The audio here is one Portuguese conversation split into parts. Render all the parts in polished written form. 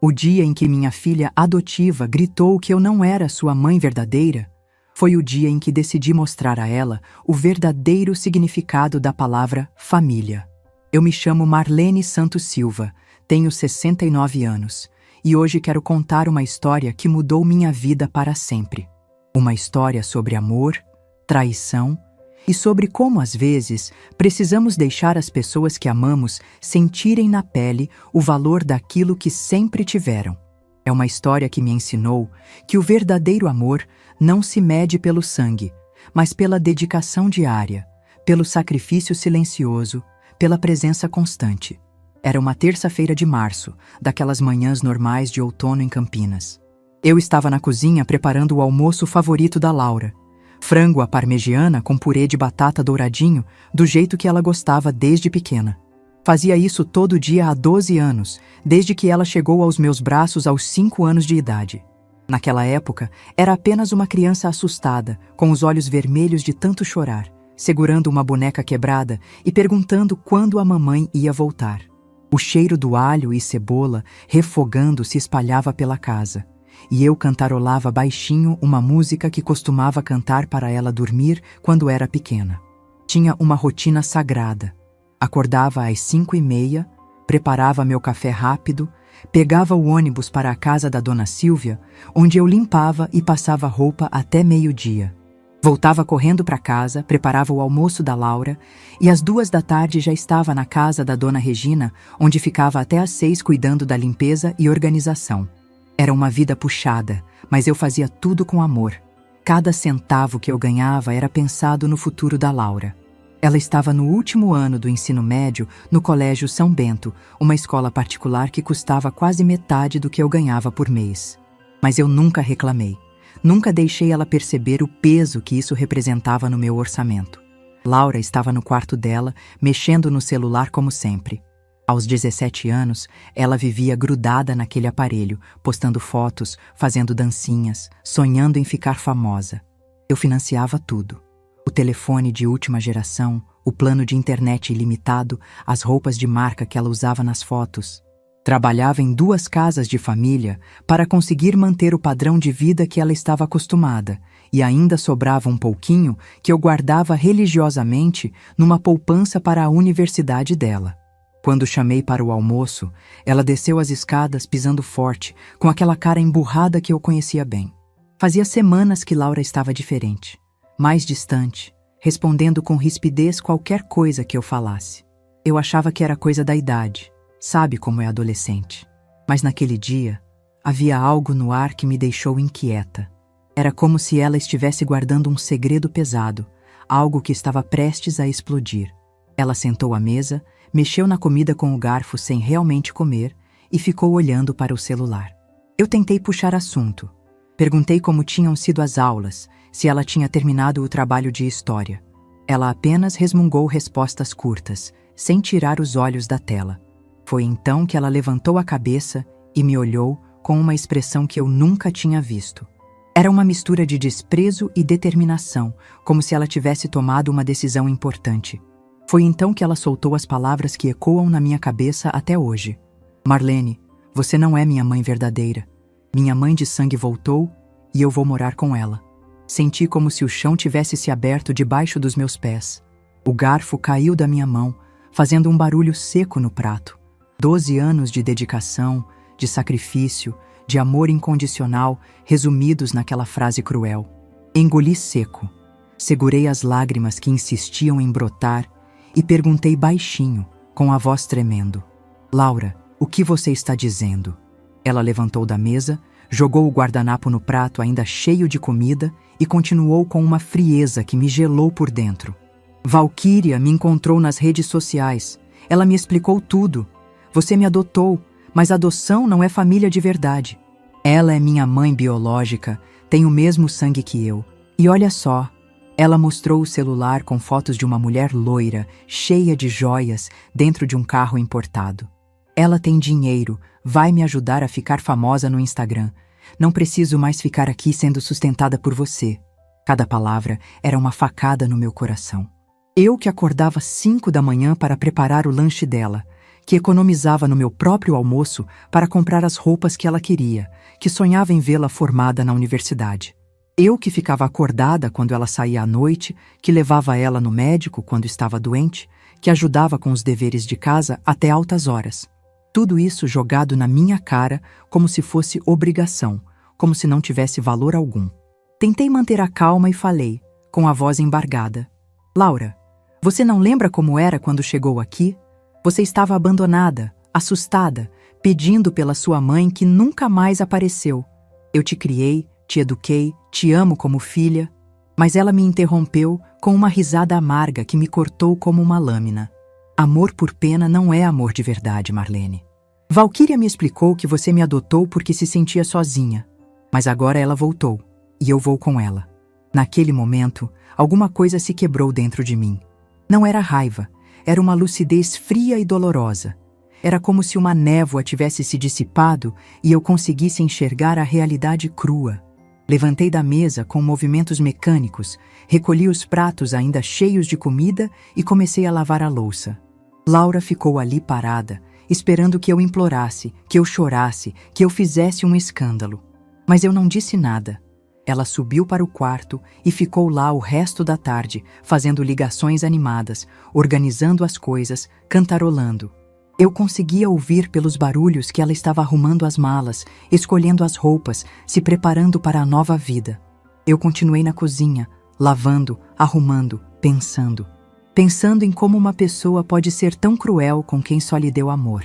O dia em que minha filha adotiva gritou que eu não era sua mãe verdadeira foi o dia em que decidi mostrar a ela o verdadeiro significado da palavra família. Eu me chamo Marlene Santos Silva, tenho 69 anos e hoje quero contar uma história que mudou minha vida para sempre. Uma história sobre amor, traição e sobre como, às vezes, precisamos deixar as pessoas que amamos sentirem na pele o valor daquilo que sempre tiveram. É uma história que me ensinou que o verdadeiro amor não se mede pelo sangue, mas pela dedicação diária, pelo sacrifício silencioso, pela presença constante. Era uma terça-feira de março, daquelas manhãs normais de outono em Campinas. Eu estava na cozinha preparando o almoço favorito da Laura. Frango à parmegiana com purê de batata douradinho, do jeito que ela gostava desde pequena. Fazia isso todo dia há 12 anos, desde que ela chegou aos meus braços aos 5 anos de idade. Naquela época, era apenas uma criança assustada, com os olhos vermelhos de tanto chorar, segurando uma boneca quebrada e perguntando quando a mamãe ia voltar. O cheiro do alho e cebola refogando se espalhava pela casa, e eu cantarolava baixinho uma música que costumava cantar para ela dormir quando era pequena. Tinha uma rotina sagrada. Acordava às 5h30, preparava meu café rápido, pegava o ônibus para a casa da dona Silvia, onde eu limpava e passava roupa até meio-dia. Voltava correndo para casa, preparava o almoço da Laura e às 2h já estava na casa da dona Regina, onde ficava até às 6 cuidando da limpeza e organização. Era uma vida puxada, mas eu fazia tudo com amor. Cada centavo que eu ganhava era pensado no futuro da Laura. Ela estava no último ano do ensino médio no Colégio São Bento, uma escola particular que custava quase metade do que eu ganhava por mês. Mas eu nunca reclamei. Nunca deixei ela perceber o peso que isso representava no meu orçamento. Laura estava no quarto dela, mexendo no celular como sempre. Aos 17 anos, ela vivia grudada naquele aparelho, postando fotos, fazendo dancinhas, sonhando em ficar famosa. Eu financiava tudo. O telefone de última geração, o plano de internet ilimitado, as roupas de marca que ela usava nas fotos. Trabalhava em 2 casas de família para conseguir manter o padrão de vida que ela estava acostumada, e ainda sobrava um pouquinho que eu guardava religiosamente numa poupança para a universidade dela. Quando chamei para o almoço, ela desceu as escadas pisando forte, com aquela cara emburrada que eu conhecia bem. Fazia semanas que Laura estava diferente, mais distante, respondendo com rispidez qualquer coisa que eu falasse. Eu achava que era coisa da idade, sabe como é adolescente. Mas naquele dia, havia algo no ar que me deixou inquieta. Era como se ela estivesse guardando um segredo pesado, algo que estava prestes a explodir. Ela sentou à mesa, mexeu na comida com o garfo sem realmente comer e ficou olhando para o celular. Eu tentei puxar assunto. Perguntei como tinham sido as aulas, se ela tinha terminado o trabalho de história. Ela apenas resmungou respostas curtas, sem tirar os olhos da tela. Foi então que ela levantou a cabeça e me olhou com uma expressão que eu nunca tinha visto. Era uma mistura de desprezo e determinação, como se ela tivesse tomado uma decisão importante. Foi então que ela soltou as palavras que ecoam na minha cabeça até hoje. Marlene, você não é minha mãe verdadeira. Minha mãe de sangue voltou e eu vou morar com ela. Senti como se o chão tivesse se aberto debaixo dos meus pés. O garfo caiu da minha mão, fazendo um barulho seco no prato. 12 anos de dedicação, de sacrifício, de amor incondicional, resumidos naquela frase cruel. Engoli seco. Segurei as lágrimas que insistiam em brotar e perguntei baixinho, com a voz tremendo. Laura, o que você está dizendo? Ela levantou da mesa, jogou o guardanapo no prato ainda cheio de comida e continuou com uma frieza que me gelou por dentro. Valquíria me encontrou nas redes sociais. Ela me explicou tudo. Você me adotou, mas adoção não é família de verdade. Ela é minha mãe biológica, tem o mesmo sangue que eu. E olha só, ela mostrou o celular com fotos de uma mulher loira, cheia de joias, dentro de um carro importado. Ela tem dinheiro, vai me ajudar a ficar famosa no Instagram. Não preciso mais ficar aqui sendo sustentada por você. Cada palavra era uma facada no meu coração. Eu que acordava 5 da manhã para preparar o lanche dela, que economizava no meu próprio almoço para comprar as roupas que ela queria, que sonhava em vê-la formada na universidade. Eu que ficava acordada quando ela saía à noite, que levava ela no médico quando estava doente, que ajudava com os deveres de casa até altas horas. Tudo isso jogado na minha cara como se fosse obrigação, como se não tivesse valor algum. Tentei manter a calma e falei, com a voz embargada: Laura, você não lembra como era quando chegou aqui? Você estava abandonada, assustada, pedindo pela sua mãe que nunca mais apareceu. Eu te criei, te eduquei, te amo como filha. Mas ela me interrompeu com uma risada amarga que me cortou como uma lâmina. Amor por pena não é amor de verdade, Marlene. Valquíria me explicou que você me adotou porque se sentia sozinha. Mas agora ela voltou, e eu vou com ela. Naquele momento, alguma coisa se quebrou dentro de mim. Não era raiva, era uma lucidez fria e dolorosa. Era como se uma névoa tivesse se dissipado e eu conseguisse enxergar a realidade crua. Levantei da mesa com movimentos mecânicos, recolhi os pratos ainda cheios de comida e comecei a lavar a louça. Laura ficou ali parada, esperando que eu implorasse, que eu chorasse, que eu fizesse um escândalo. Mas eu não disse nada. Ela subiu para o quarto e ficou lá o resto da tarde, fazendo ligações animadas, organizando as coisas, cantarolando. Eu conseguia ouvir pelos barulhos que ela estava arrumando as malas, escolhendo as roupas, se preparando para a nova vida. Eu continuei na cozinha, lavando, arrumando, pensando. Pensando em como uma pessoa pode ser tão cruel com quem só lhe deu amor.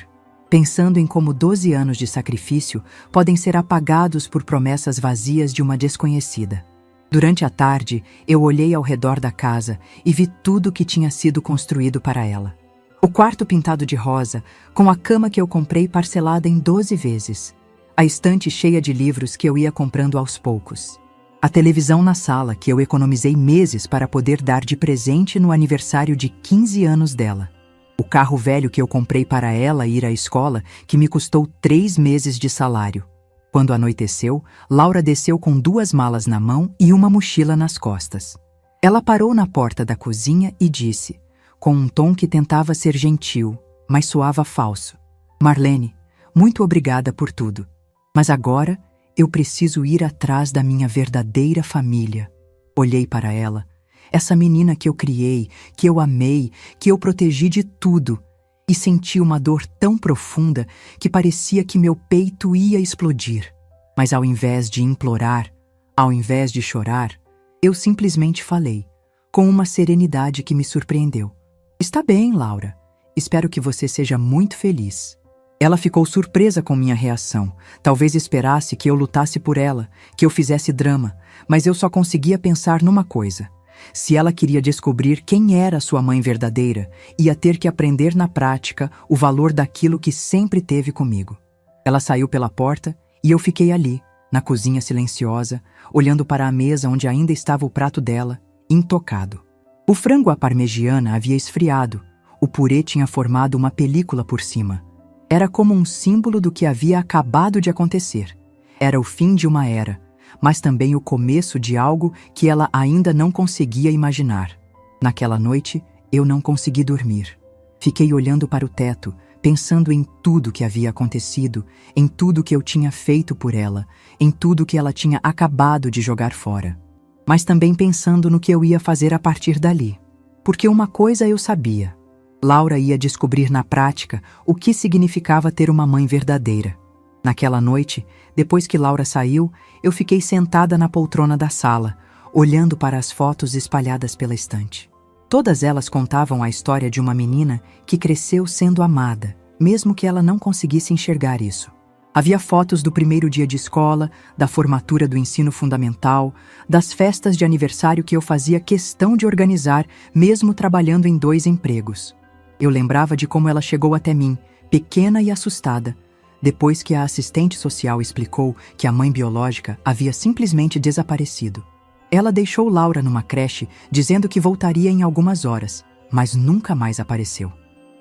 Pensando em como 12 anos de sacrifício podem ser apagados por promessas vazias de uma desconhecida. Durante a tarde, eu olhei ao redor da casa e vi tudo que tinha sido construído para ela. O quarto pintado de rosa, com a cama que eu comprei parcelada em 12 vezes. A estante cheia de livros que eu ia comprando aos poucos. A televisão na sala que eu economizei meses para poder dar de presente no aniversário de 15 anos dela. O carro velho que eu comprei para ela ir à escola, que me custou 3 meses de salário. Quando anoiteceu, Laura desceu com 2 malas na mão e uma mochila nas costas. Ela parou na porta da cozinha e disse, com um tom que tentava ser gentil, mas soava falso: Marlene, muito obrigada por tudo. Mas agora eu preciso ir atrás da minha verdadeira família. Olhei para ela, essa menina que eu criei, que eu amei, que eu protegi de tudo, e senti uma dor tão profunda que parecia que meu peito ia explodir. Mas ao invés de implorar, ao invés de chorar, eu simplesmente falei, com uma serenidade que me surpreendeu: Está bem, Laura. Espero que você seja muito feliz. Ela ficou surpresa com minha reação. Talvez esperasse que eu lutasse por ela, que eu fizesse drama, mas eu só conseguia pensar numa coisa. Se ela queria descobrir quem era sua mãe verdadeira, ia ter que aprender na prática o valor daquilo que sempre teve comigo. Ela saiu pela porta e eu fiquei ali, na cozinha silenciosa, olhando para a mesa onde ainda estava o prato dela, intocado. O frango à parmegiana havia esfriado, o purê tinha formado uma película por cima. Era como um símbolo do que havia acabado de acontecer. Era o fim de uma era, mas também o começo de algo que ela ainda não conseguia imaginar. Naquela noite, eu não consegui dormir. Fiquei olhando para o teto, pensando em tudo que havia acontecido, em tudo que eu tinha feito por ela, em tudo que ela tinha acabado de jogar fora. Mas também pensando no que eu ia fazer a partir dali. Porque uma coisa eu sabia: Laura ia descobrir na prática o que significava ter uma mãe verdadeira. Naquela noite, depois que Laura saiu, eu fiquei sentada na poltrona da sala, olhando para as fotos espalhadas pela estante. Todas elas contavam a história de uma menina que cresceu sendo amada, mesmo que ela não conseguisse enxergar isso. Havia fotos do primeiro dia de escola, da formatura do ensino fundamental, das festas de aniversário que eu fazia questão de organizar, mesmo trabalhando em 2 empregos. Eu lembrava de como ela chegou até mim, pequena e assustada, depois que a assistente social explicou que a mãe biológica havia simplesmente desaparecido. Ela deixou Laura numa creche, dizendo que voltaria em algumas horas, mas nunca mais apareceu.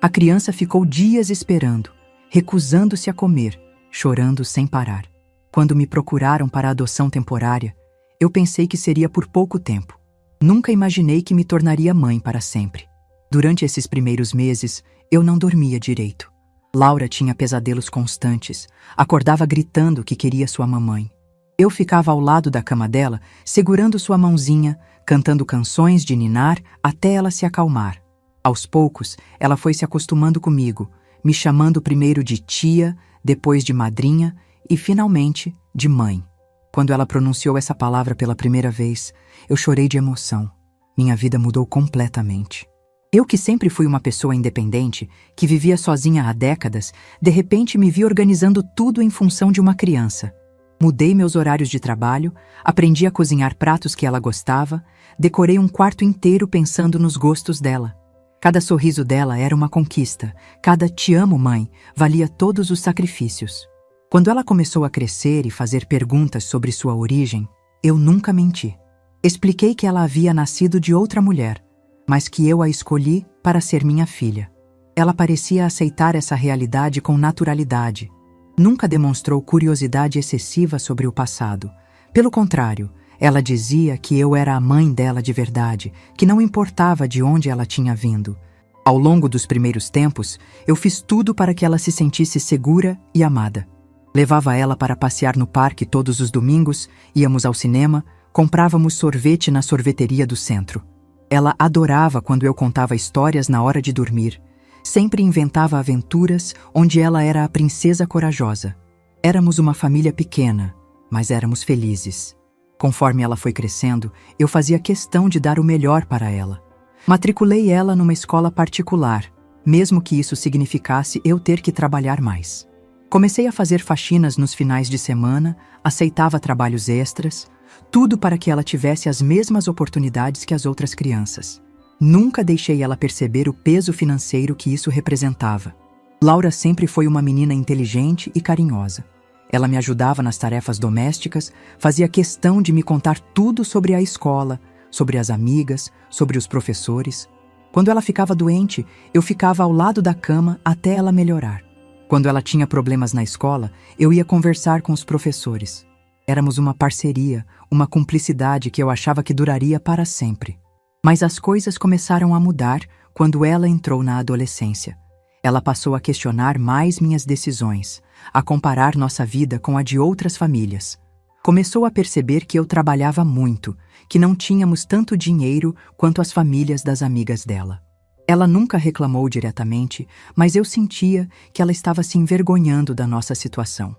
A criança ficou dias esperando, recusando-se a comer, chorando sem parar. Quando me procuraram para a adoção temporária, eu pensei que seria por pouco tempo. Nunca imaginei que me tornaria mãe para sempre. Durante esses primeiros meses, eu não dormia direito. Laura tinha pesadelos constantes, acordava gritando que queria sua mamãe. Eu ficava ao lado da cama dela, segurando sua mãozinha, cantando canções de ninar até ela se acalmar. Aos poucos, ela foi se acostumando comigo, me chamando primeiro de tia, depois de madrinha e, finalmente, de mãe. Quando ela pronunciou essa palavra pela primeira vez, eu chorei de emoção. Minha vida mudou completamente. Eu, que sempre fui uma pessoa independente, que vivia sozinha há décadas, de repente me vi organizando tudo em função de uma criança. Mudei meus horários de trabalho, aprendi a cozinhar pratos que ela gostava, decorei um quarto inteiro pensando nos gostos dela. Cada sorriso dela era uma conquista, cada "te amo, mãe" valia todos os sacrifícios. Quando ela começou a crescer e fazer perguntas sobre sua origem, eu nunca menti. Expliquei que ela havia nascido de outra mulher, mas que eu a escolhi para ser minha filha. Ela parecia aceitar essa realidade com naturalidade. Nunca demonstrou curiosidade excessiva sobre o passado. Pelo contrário, ela dizia que eu era a mãe dela de verdade, que não importava de onde ela tinha vindo. Ao longo dos primeiros tempos, eu fiz tudo para que ela se sentisse segura e amada. Levava ela para passear no parque todos os domingos, íamos ao cinema, comprávamos sorvete na sorveteria do centro. Ela adorava quando eu contava histórias na hora de dormir. Sempre inventava aventuras onde ela era a princesa corajosa. Éramos uma família pequena, mas éramos felizes. Conforme ela foi crescendo, eu fazia questão de dar o melhor para ela. Matriculei ela numa escola particular, mesmo que isso significasse eu ter que trabalhar mais. Comecei a fazer faxinas nos finais de semana, aceitava trabalhos extras, tudo para que ela tivesse as mesmas oportunidades que as outras crianças. Nunca deixei ela perceber o peso financeiro que isso representava. Laura sempre foi uma menina inteligente e carinhosa. Ela me ajudava nas tarefas domésticas, fazia questão de me contar tudo sobre a escola, sobre as amigas, sobre os professores. Quando ela ficava doente, eu ficava ao lado da cama até ela melhorar. Quando ela tinha problemas na escola, eu ia conversar com os professores. Éramos uma parceria, uma cumplicidade que eu achava que duraria para sempre. Mas as coisas começaram a mudar quando ela entrou na adolescência. Ela passou a questionar mais minhas decisões, a comparar nossa vida com a de outras famílias. Começou a perceber que eu trabalhava muito, que não tínhamos tanto dinheiro quanto as famílias das amigas dela. Ela nunca reclamou diretamente, mas eu sentia que ela estava se envergonhando da nossa situação.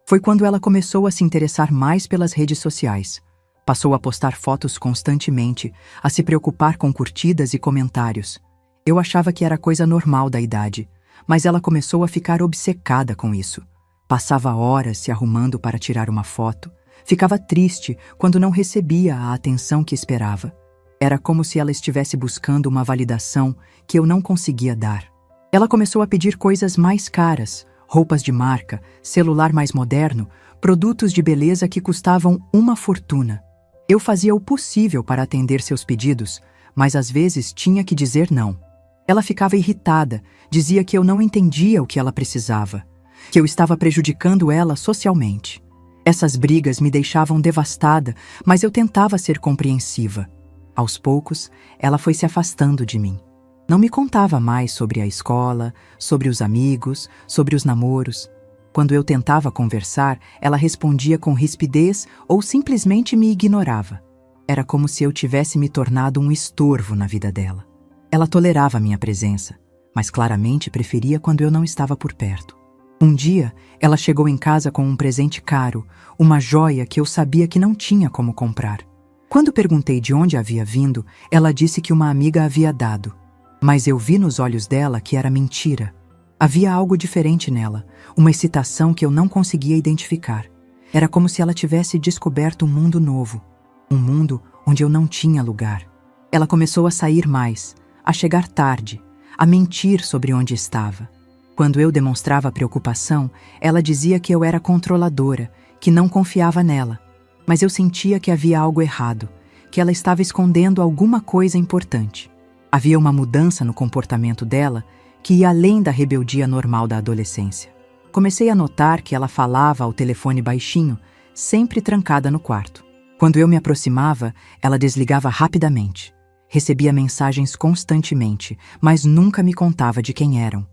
Foi quando ela começou a se interessar mais pelas redes sociais. Passou a postar fotos constantemente, a se preocupar com curtidas e comentários. Eu achava que era coisa normal da idade, mas ela começou a ficar obcecada com isso. Passava horas se arrumando para tirar uma foto. Ficava triste quando não recebia a atenção que esperava. Era como se ela estivesse buscando uma validação que eu não conseguia dar. Ela começou a pedir coisas mais caras, roupas de marca, celular mais moderno, produtos de beleza que custavam uma fortuna. Eu fazia o possível para atender seus pedidos, mas às vezes tinha que dizer não. Ela ficava irritada, dizia que eu não entendia o que ela precisava, que eu estava prejudicando ela socialmente. Essas brigas me deixavam devastada, mas eu tentava ser compreensiva. Aos poucos, ela foi se afastando de mim. Não me contava mais sobre a escola, sobre os amigos, sobre os namoros. Quando eu tentava conversar, ela respondia com rispidez ou simplesmente me ignorava. Era como se eu tivesse me tornado um estorvo na vida dela. Ela tolerava minha presença, mas claramente preferia quando eu não estava por perto. Um dia, ela chegou em casa com um presente caro, uma joia que eu sabia que não tinha como comprar. Quando perguntei de onde havia vindo, ela disse que uma amiga havia dado. Mas eu vi nos olhos dela que era mentira. Havia algo diferente nela, uma excitação que eu não conseguia identificar. Era como se ela tivesse descoberto um mundo novo, um mundo onde eu não tinha lugar. Ela começou a sair mais, a chegar tarde, a mentir sobre onde estava. Quando eu demonstrava preocupação, ela dizia que eu era controladora, que não confiava nela. Mas eu sentia que havia algo errado, que ela estava escondendo alguma coisa importante. Havia uma mudança no comportamento dela que ia além da rebeldia normal da adolescência. Comecei a notar que ela falava ao telefone baixinho, sempre trancada no quarto. Quando eu me aproximava, ela desligava rapidamente. Recebia mensagens constantemente, mas nunca me contava de quem eram.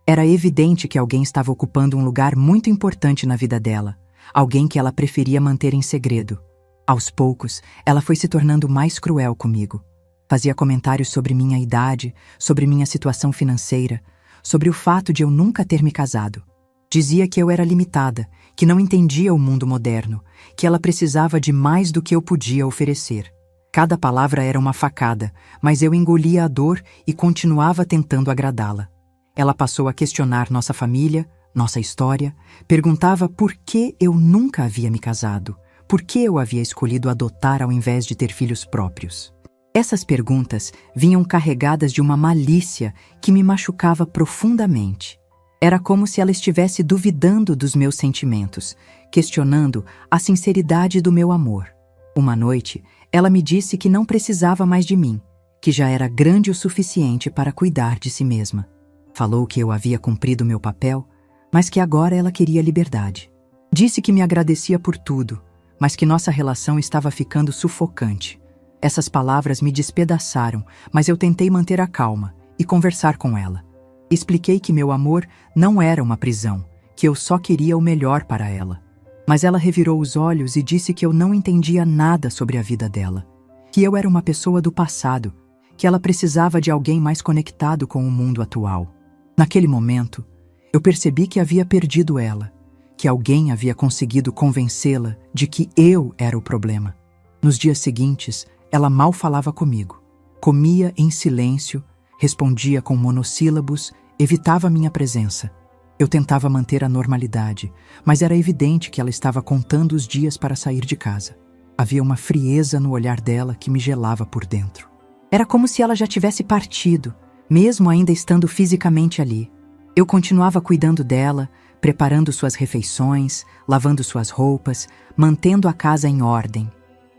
Era evidente que alguém estava ocupando um lugar muito importante na vida dela, alguém que ela preferia manter em segredo. Aos poucos, ela foi se tornando mais cruel comigo. Fazia comentários sobre minha idade, sobre minha situação financeira, sobre o fato de eu nunca ter me casado. Dizia que eu era limitada, que não entendia o mundo moderno, que ela precisava de mais do que eu podia oferecer. Cada palavra era uma facada, mas eu engolia a dor e continuava tentando agradá-la. Ela passou a questionar nossa família, nossa história, perguntava por que eu nunca havia me casado, por que eu havia escolhido adotar ao invés de ter filhos próprios. Essas perguntas vinham carregadas de uma malícia que me machucava profundamente. Era como se ela estivesse duvidando dos meus sentimentos, questionando a sinceridade do meu amor. Uma noite, ela me disse que não precisava mais de mim, que já era grande o suficiente para cuidar de si mesma. Falou que eu havia cumprido meu papel, mas que agora ela queria liberdade. Disse que me agradecia por tudo, mas que nossa relação estava ficando sufocante. Essas palavras me despedaçaram, mas eu tentei manter a calma e conversar com ela. Expliquei que meu amor não era uma prisão, que eu só queria o melhor para ela. Mas ela revirou os olhos e disse que eu não entendia nada sobre a vida dela, que eu era uma pessoa do passado, que ela precisava de alguém mais conectado com o mundo atual. Naquele momento, eu percebi que havia perdido ela, que alguém havia conseguido convencê-la de que eu era o problema. Nos dias seguintes, ela mal falava comigo. Comia em silêncio, respondia com monossílabos, evitava minha presença. Eu tentava manter a normalidade, mas era evidente que ela estava contando os dias para sair de casa. Havia uma frieza no olhar dela que me gelava por dentro. Era como se ela já tivesse partido, mesmo ainda estando fisicamente ali. Eu continuava cuidando dela, preparando suas refeições, lavando suas roupas, mantendo a casa em ordem.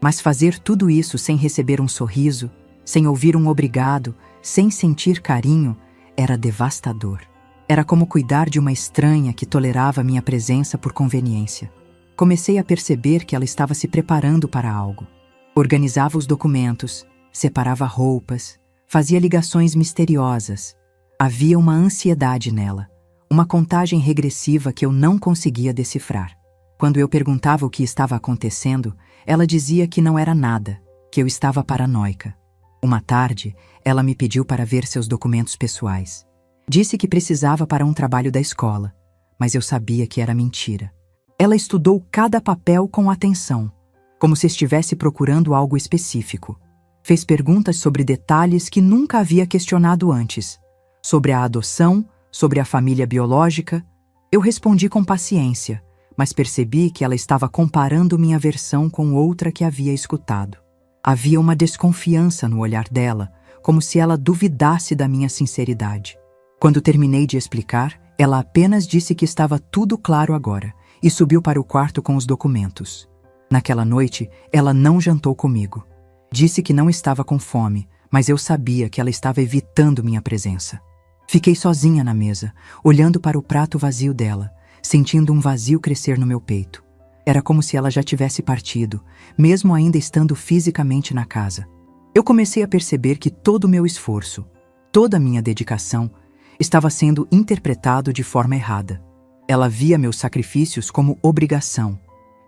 Mas fazer tudo isso sem receber um sorriso, sem ouvir um obrigado, sem sentir carinho, era devastador. Era como cuidar de uma estranha que tolerava minha presença por conveniência. Comecei a perceber que ela estava se preparando para algo. Organizava os documentos, separava roupas, fazia ligações misteriosas. Havia uma ansiedade nela, uma contagem regressiva que eu não conseguia decifrar. Quando eu perguntava o que estava acontecendo, ela dizia que não era nada, que eu estava paranoica. Uma tarde, ela me pediu para ver seus documentos pessoais. Disse que precisava para um trabalho da escola, mas eu sabia que era mentira. Ela estudou cada papel com atenção, como se estivesse procurando algo específico. Fez perguntas sobre detalhes que nunca havia questionado antes, sobre a adoção, sobre a família biológica. Eu respondi com paciência, mas percebi que ela estava comparando minha versão com outra que havia escutado. Havia uma desconfiança no olhar dela, como se ela duvidasse da minha sinceridade. Quando terminei de explicar, ela apenas disse que estava tudo claro agora e subiu para o quarto com os documentos. Naquela noite, ela não jantou comigo. Disse que não estava com fome, mas eu sabia que ela estava evitando minha presença. Fiquei sozinha na mesa, olhando para o prato vazio dela, sentindo um vazio crescer no meu peito. Era como se ela já tivesse partido, mesmo ainda estando fisicamente na casa. Eu comecei a perceber que todo o meu esforço, toda a minha dedicação, estava sendo interpretado de forma errada. Ela via meus sacrifícios como obrigação,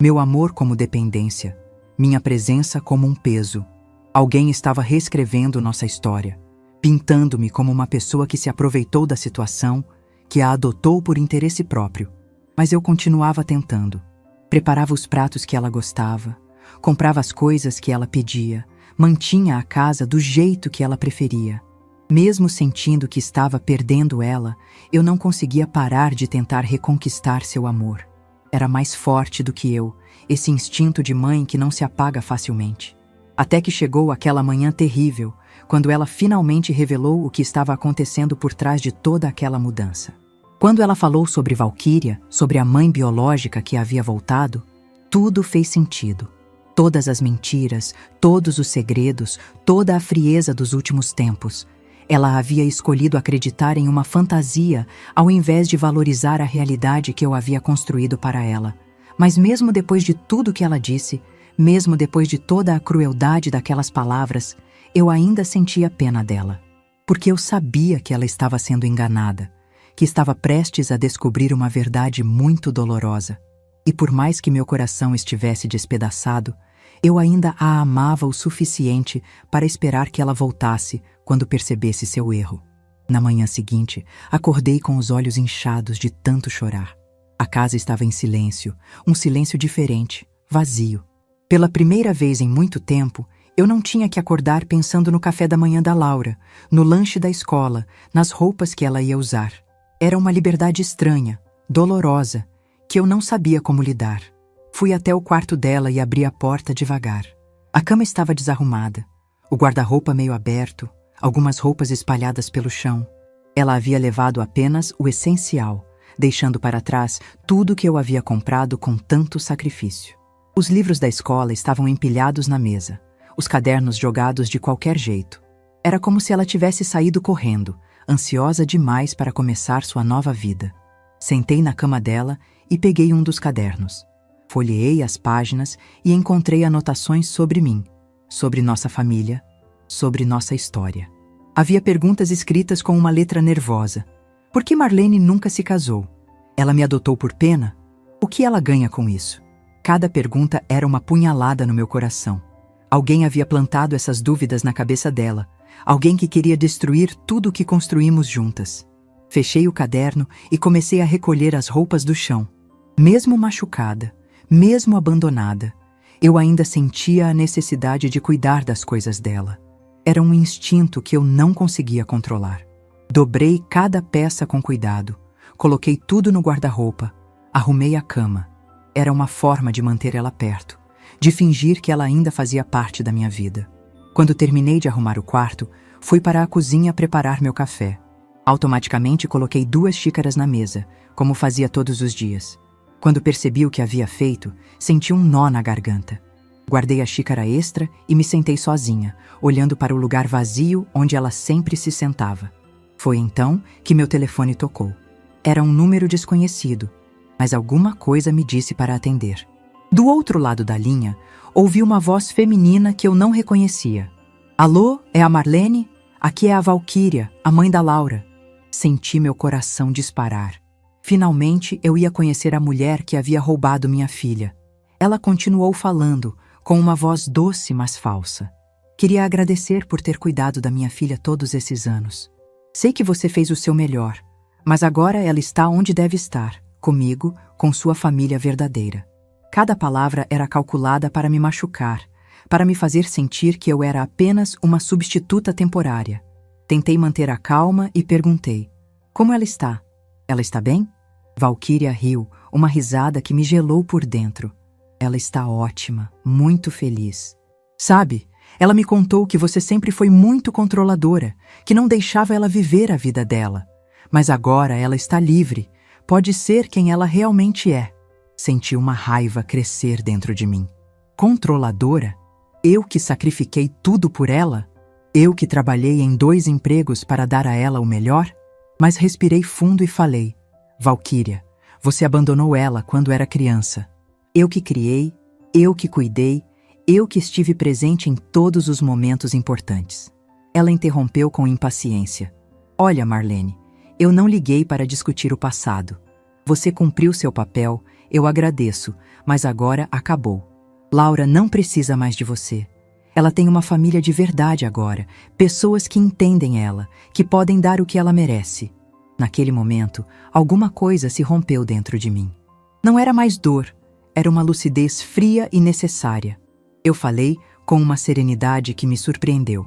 meu amor como dependência, minha presença como um peso. Alguém estava reescrevendo nossa história, pintando-me como uma pessoa que se aproveitou da situação, que a adotou por interesse próprio. Mas eu continuava tentando. Preparava os pratos que ela gostava, comprava as coisas que ela pedia, mantinha a casa do jeito que ela preferia. Mesmo sentindo que estava perdendo ela, eu não conseguia parar de tentar reconquistar seu amor. Era mais forte do que eu, esse instinto de mãe que não se apaga facilmente. Até que chegou aquela manhã terrível, quando ela finalmente revelou o que estava acontecendo por trás de toda aquela mudança. Quando ela falou sobre Valquíria, sobre a mãe biológica que havia voltado, tudo fez sentido. Todas as mentiras, todos os segredos, toda a frieza dos últimos tempos. Ela havia escolhido acreditar em uma fantasia ao invés de valorizar a realidade que eu havia construído para ela. Mas mesmo depois de tudo que ela disse, mesmo depois de toda a crueldade daquelas palavras, eu ainda sentia pena dela. Porque eu sabia que ela estava sendo enganada, que estava prestes a descobrir uma verdade muito dolorosa. E por mais que meu coração estivesse despedaçado, eu ainda a amava o suficiente para esperar que ela voltasse quando percebesse seu erro. Na manhã seguinte, acordei com os olhos inchados de tanto chorar. A casa estava em silêncio, um silêncio diferente, vazio. Pela primeira vez em muito tempo, eu não tinha que acordar pensando no café da manhã da Laura, no lanche da escola, nas roupas que ela ia usar. Era uma liberdade estranha, dolorosa, que eu não sabia como lidar. Fui até o quarto dela e abri a porta devagar. A cama estava desarrumada, o guarda-roupa meio aberto, algumas roupas espalhadas pelo chão. Ela havia levado apenas o essencial, deixando para trás tudo que eu havia comprado com tanto sacrifício. Os livros da escola estavam empilhados na mesa, os cadernos jogados de qualquer jeito. Era como se ela tivesse saído correndo, ansiosa demais para começar sua nova vida. Sentei na cama dela e peguei um dos cadernos. Folheei as páginas e encontrei anotações sobre mim, sobre nossa família, sobre nossa história. Havia perguntas escritas com uma letra nervosa. Por que Marlene nunca se casou? Ela me adotou por pena? O que ela ganha com isso? Cada pergunta era uma punhalada no meu coração. Alguém havia plantado essas dúvidas na cabeça dela. Alguém que queria destruir tudo o que construímos juntas. Fechei o caderno e comecei a recolher as roupas do chão. Mesmo machucada, mesmo abandonada, eu ainda sentia a necessidade de cuidar das coisas dela. Era um instinto que eu não conseguia controlar. Dobrei cada peça com cuidado, coloquei tudo no guarda-roupa, arrumei a cama. Era uma forma de manter ela perto, de fingir que ela ainda fazia parte da minha vida. Quando terminei de arrumar o quarto, fui para a cozinha preparar meu café. Automaticamente coloquei 2 xícaras na mesa, como fazia todos os dias. Quando percebi o que havia feito, senti um nó na garganta. Guardei a xícara extra e me sentei sozinha, olhando para o lugar vazio onde ela sempre se sentava. Foi então que meu telefone tocou. Era um número desconhecido, mas alguma coisa me disse para atender. Do outro lado da linha, ouvi uma voz feminina que eu não reconhecia. Alô, é a Marlene? Aqui é a Valquíria, a mãe da Laura. Senti meu coração disparar. Finalmente eu ia conhecer a mulher que havia roubado minha filha. Ela continuou falando, com uma voz doce mas falsa. Queria agradecer por ter cuidado da minha filha todos esses anos. Sei que você fez o seu melhor, mas agora ela está onde deve estar, comigo, com sua família verdadeira. Cada palavra era calculada para me machucar, para me fazer sentir que eu era apenas uma substituta temporária. Tentei manter a calma e perguntei: como ela está? Ela está bem? Valquíria riu, uma risada que me gelou por dentro. Ela está ótima, muito feliz. Sabe, ela me contou que você sempre foi muito controladora, que não deixava ela viver a vida dela. Mas agora ela está livre, pode ser quem ela realmente é. Senti uma raiva crescer dentro de mim. Controladora? Eu que sacrifiquei tudo por ela? Eu que trabalhei em 2 empregos para dar a ela o melhor? Mas respirei fundo e falei: Valquíria, você abandonou ela quando era criança. Eu que criei, eu que cuidei, eu que estive presente em todos os momentos importantes. Ela interrompeu com impaciência. Olha, Marlene, eu não liguei para discutir o passado. Você cumpriu seu papel, eu agradeço, mas agora acabou. Laura não precisa mais de você. Ela tem uma família de verdade agora, pessoas que entendem ela, que podem dar o que ela merece. Naquele momento, alguma coisa se rompeu dentro de mim. Não era mais dor, era uma lucidez fria e necessária. Eu falei com uma serenidade que me surpreendeu.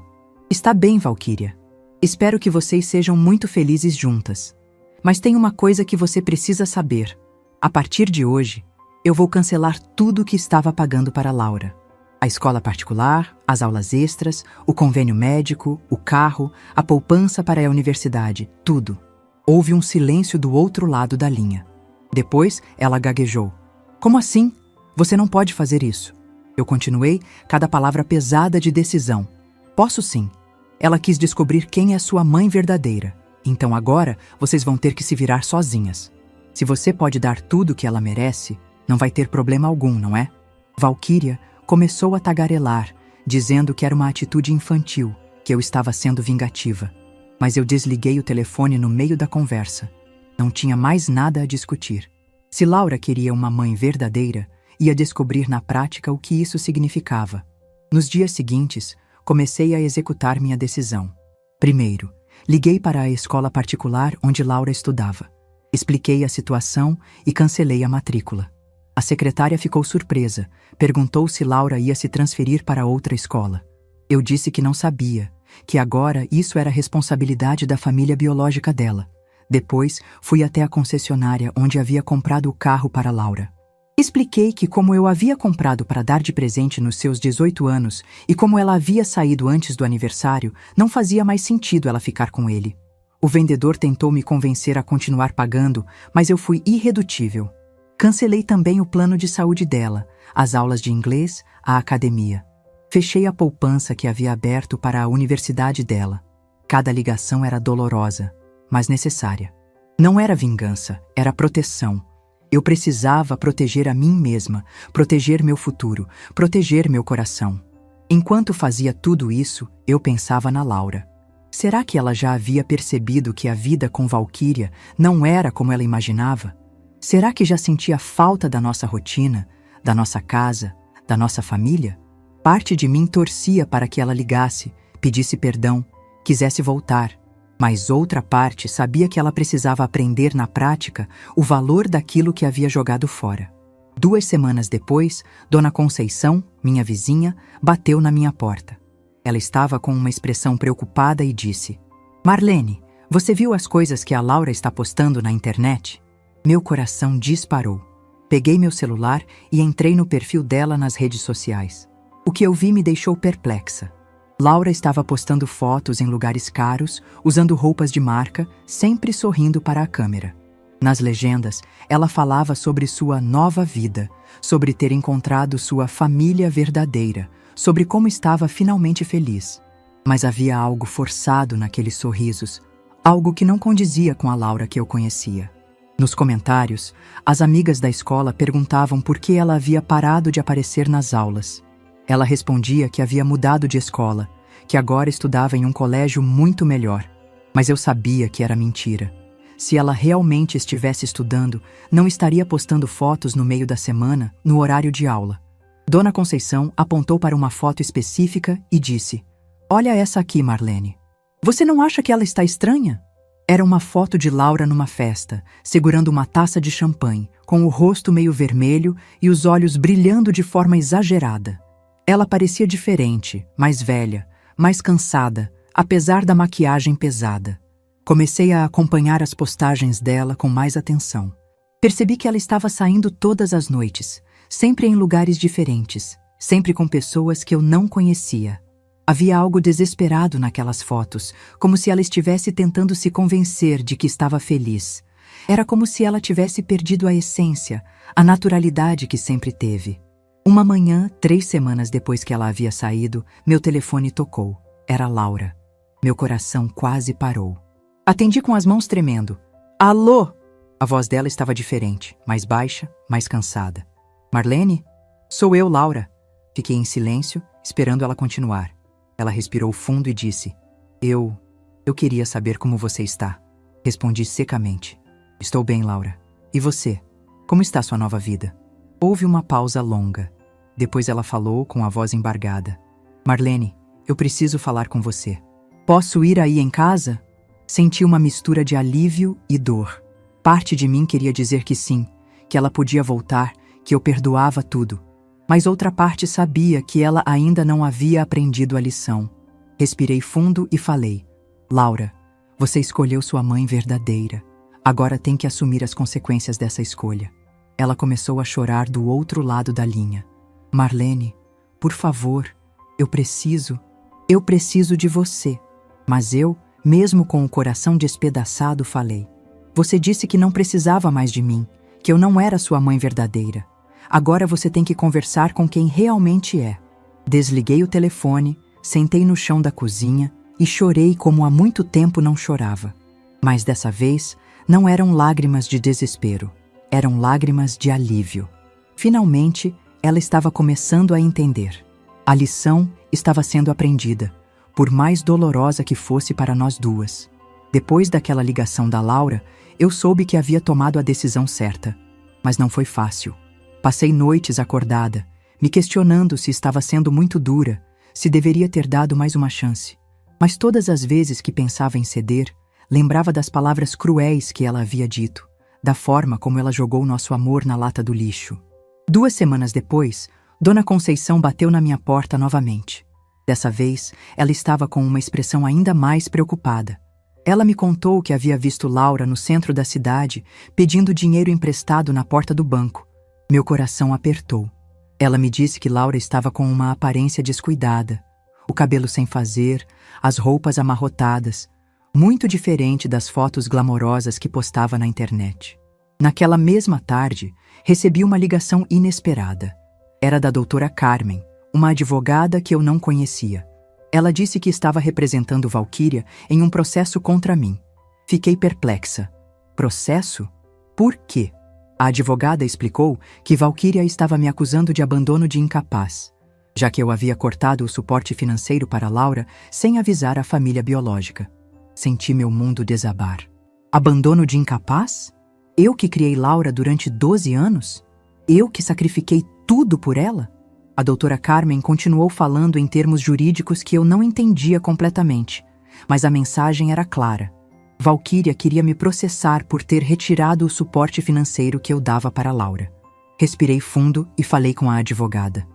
Está bem, Valquíria. Espero que vocês sejam muito felizes juntas. Mas tem uma coisa que você precisa saber. A partir de hoje, eu vou cancelar tudo o que estava pagando para Laura. A escola particular, as aulas extras, o convênio médico, o carro, a poupança para a universidade, tudo. Houve um silêncio do outro lado da linha. Depois, ela gaguejou. Como assim? Você não pode fazer isso. Eu continuei, cada palavra pesada de decisão. Posso sim. Ela quis descobrir quem é sua mãe verdadeira. Então agora, vocês vão ter que se virar sozinhas. Se você pode dar tudo o que ela merece, não vai ter problema algum, não é? Valquíria começou a tagarelar, dizendo que era uma atitude infantil, que eu estava sendo vingativa. Mas eu desliguei o telefone no meio da conversa. Não tinha mais nada a discutir. Se Laura queria uma mãe verdadeira, ia descobrir na prática o que isso significava. Nos dias seguintes, comecei a executar minha decisão. Primeiro, liguei para a escola particular onde Laura estudava. Expliquei a situação e cancelei a matrícula. A secretária ficou surpresa, perguntou se Laura ia se transferir para outra escola. Eu disse que não sabia, que agora isso era responsabilidade da família biológica dela. Depois, fui até a concessionária onde havia comprado o carro para Laura. Expliquei que como eu havia comprado para dar de presente nos seus 18 anos e como ela havia saído antes do aniversário, não fazia mais sentido ela ficar com ele. O vendedor tentou me convencer a continuar pagando, mas eu fui irredutível. Cancelei também o plano de saúde dela, as aulas de inglês, a academia. Fechei a poupança que havia aberto para a universidade dela. Cada ligação era dolorosa, mas necessária. Não era vingança, era proteção. Eu precisava proteger a mim mesma, proteger meu futuro, proteger meu coração. Enquanto fazia tudo isso, eu pensava na Laura. Será que ela já havia percebido que a vida com Valquíria não era como ela imaginava? Será que já sentia falta da nossa rotina, da nossa casa, da nossa família? Parte de mim torcia para que ela ligasse, pedisse perdão, quisesse voltar. Mas outra parte sabia que ela precisava aprender na prática o valor daquilo que havia jogado fora. 2 semanas depois, Dona Conceição, minha vizinha, bateu na minha porta. Ela estava com uma expressão preocupada e disse: "Marlene, você viu as coisas que a Laura está postando na internet?" Meu coração disparou. Peguei meu celular e entrei no perfil dela nas redes sociais. O que eu vi me deixou perplexa. Laura estava postando fotos em lugares caros, usando roupas de marca, sempre sorrindo para a câmera. Nas legendas, ela falava sobre sua nova vida, sobre ter encontrado sua família verdadeira, sobre como estava finalmente feliz. Mas havia algo forçado naqueles sorrisos, algo que não condizia com a Laura que eu conhecia. Nos comentários, as amigas da escola perguntavam por que ela havia parado de aparecer nas aulas. Ela respondia que havia mudado de escola, que agora estudava em um colégio muito melhor. Mas eu sabia que era mentira. Se ela realmente estivesse estudando, não estaria postando fotos no meio da semana, no horário de aula. Dona Conceição apontou para uma foto específica e disse: "Olha essa aqui, Marlene. Você não acha que ela está estranha?" Era uma foto de Laura numa festa, segurando uma taça de champanhe, com o rosto meio vermelho e os olhos brilhando de forma exagerada. Ela parecia diferente, mais velha, mais cansada, apesar da maquiagem pesada. Comecei a acompanhar as postagens dela com mais atenção. Percebi que ela estava saindo todas as noites, sempre em lugares diferentes, sempre com pessoas que eu não conhecia. Havia algo desesperado naquelas fotos, como se ela estivesse tentando se convencer de que estava feliz. Era como se ela tivesse perdido a essência, a naturalidade que sempre teve. Uma manhã, 3 semanas depois que ela havia saído, meu telefone tocou. Era Laura. Meu coração quase parou. Atendi com as mãos tremendo. "Alô?" A voz dela estava diferente, mais baixa, mais cansada. "Marlene? Sou eu, Laura." Fiquei em silêncio, esperando ela continuar. Ela respirou fundo e disse: Eu queria saber como você está." Respondi secamente: "Estou bem, Laura. E você? Como está sua nova vida?" Houve uma pausa longa. Depois ela falou com a voz embargada: "Marlene, eu preciso falar com você. Posso ir aí em casa?" Senti uma mistura de alívio e dor. Parte de mim queria dizer que sim, que ela podia voltar, que eu perdoava tudo. Mas outra parte sabia que ela ainda não havia aprendido a lição. Respirei fundo e falei: "Laura, você escolheu sua mãe verdadeira. Agora tem que assumir as consequências dessa escolha." Ela começou a chorar do outro lado da linha. "Marlene, por favor, eu preciso de você." Mas eu, mesmo com o coração despedaçado, falei: "Você disse que não precisava mais de mim, que eu não era sua mãe verdadeira. Agora você tem que conversar com quem realmente é." Desliguei o telefone, sentei no chão da cozinha e chorei como há muito tempo não chorava. Mas dessa vez, não eram lágrimas de desespero, eram lágrimas de alívio. Finalmente, ela estava começando a entender. A lição estava sendo aprendida, por mais dolorosa que fosse para nós duas. Depois daquela ligação da Laura, eu soube que havia tomado a decisão certa. Mas não foi fácil. Passei noites acordada, me questionando se estava sendo muito dura, se deveria ter dado mais uma chance. Mas todas as vezes que pensava em ceder, lembrava das palavras cruéis que ela havia dito, da forma como ela jogou nosso amor na lata do lixo. 2 semanas depois, Dona Conceição bateu na minha porta novamente. Dessa vez, ela estava com uma expressão ainda mais preocupada. Ela me contou que havia visto Laura no centro da cidade, pedindo dinheiro emprestado na porta do banco. Meu coração apertou. Ela me disse que Laura estava com uma aparência descuidada, o cabelo sem fazer, as roupas amarrotadas, muito diferente das fotos glamorosas que postava na internet. Naquela mesma tarde, recebi uma ligação inesperada. Era da doutora Carmen, uma advogada que eu não conhecia. Ela disse que estava representando Valquíria em um processo contra mim. Fiquei perplexa. Processo? Por quê? A advogada explicou que Valquíria estava me acusando de abandono de incapaz, já que eu havia cortado o suporte financeiro para Laura sem avisar a família biológica. Senti meu mundo desabar. Abandono de incapaz? Eu que criei Laura durante 12 anos? Eu que sacrifiquei tudo por ela? A doutora Carmen continuou falando em termos jurídicos que eu não entendia completamente, mas a mensagem era clara. Valquíria queria me processar por ter retirado o suporte financeiro que eu dava para Laura. Respirei fundo e falei com a advogada.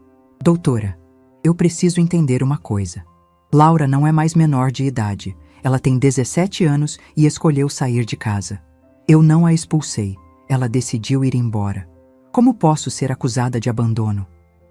Doutora, eu preciso entender uma coisa. Laura não é mais menor de idade. Ela tem 17 anos e escolheu sair de casa. Eu não a expulsei. Ela decidiu ir embora. Como posso ser acusada de abandono?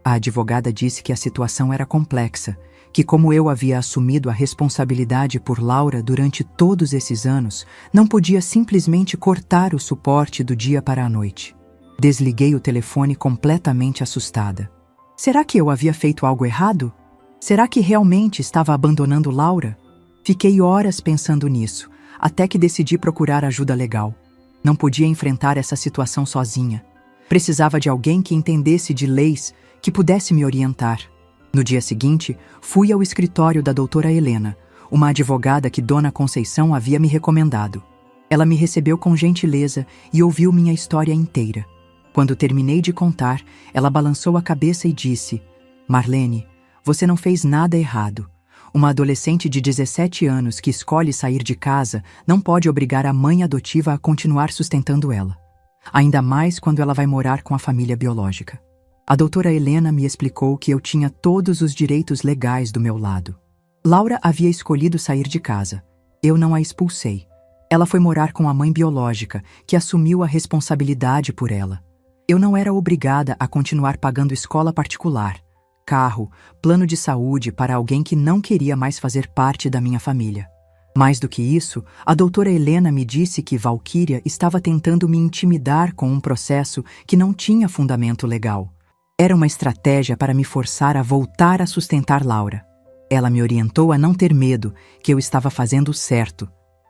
A advogada disse que a situação era complexa, que como eu havia assumido a responsabilidade por Laura durante todos esses anos, não podia simplesmente cortar o suporte do dia para a noite. Desliguei o telefone completamente assustada. Será que eu havia feito algo errado? Será que realmente estava abandonando Laura? Fiquei horas pensando nisso, até que decidi procurar ajuda legal. Não podia enfrentar essa situação sozinha. Precisava de alguém que entendesse de leis, que pudesse me orientar. No dia seguinte, fui ao escritório da doutora Helena, uma advogada que Dona Conceição havia me recomendado. Ela me recebeu com gentileza e ouviu minha história inteira. Quando terminei de contar, ela balançou a cabeça e disse: Marlene, você não fez nada errado. Uma adolescente de 17 anos que escolhe sair de casa não pode obrigar a mãe adotiva a continuar sustentando ela. Ainda mais quando ela vai morar com a família biológica. A doutora Helena me explicou que eu tinha todos os direitos legais do meu lado. Laura havia escolhido sair de casa. Eu não a expulsei. Ela foi morar com a mãe biológica, que assumiu a responsabilidade por ela. Eu não era obrigada a continuar pagando escola particular, carro, plano de saúde para alguém que não queria mais fazer parte da minha família. Mais do que isso, a doutora Helena me disse que Valquíria estava tentando me intimidar com um processo que não tinha fundamento legal. Era uma estratégia para me forçar a voltar a sustentar Laura. Ela me orientou a não ter medo, que eu estava fazendo o certo.